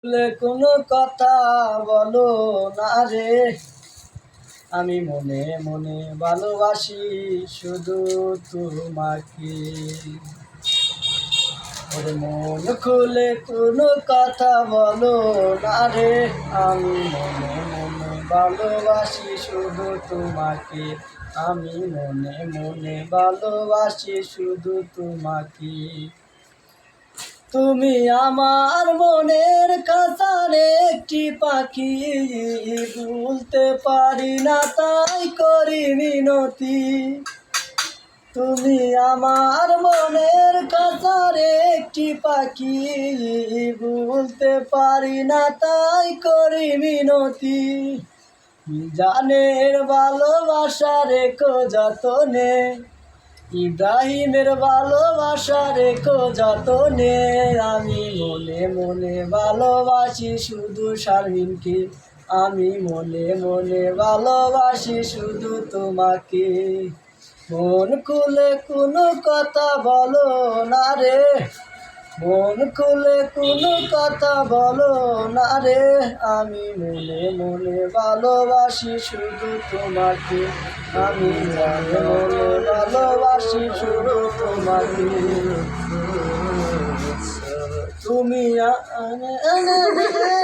বলে কোনো কথা বলো না রে, আমি মনে মনে ভালোবাসি শুধু তোমাকে। ওরে মন খুলে কোনো কথা বলো না রে, আমি মনে মনে ভালোবাসি শুধু তোমাকে। আমি মনে মনে ভালোবাসি শুধু তোমাকে। তুমি আমার মনের কাছার একটি পাখি, ভুলতে পারি না তাই করি মিনতি। তুমি আমার মনের কাছার একটি পাখি, ভুলতে পারি না তাই করি মিনতি। জানের ভালোবাসা রেখো যতনে, ইব্রাহিমের ভালোবাসা রেখো যতনে। আমি মনে মনে ভালোবাসি শুধু শারমিনকে, আমি মনে মনে ভালোবাসি শুধু তোমাকে। মন খুলে কোনো কথা বলো না রে, মন খুলে কোনো কথা বলো না রে, আমি মনে মনে ভালোবাসি শুধু তোমাকে। আমি মনে মনে ভালোবাসি শুধু তোমাকে। তুমি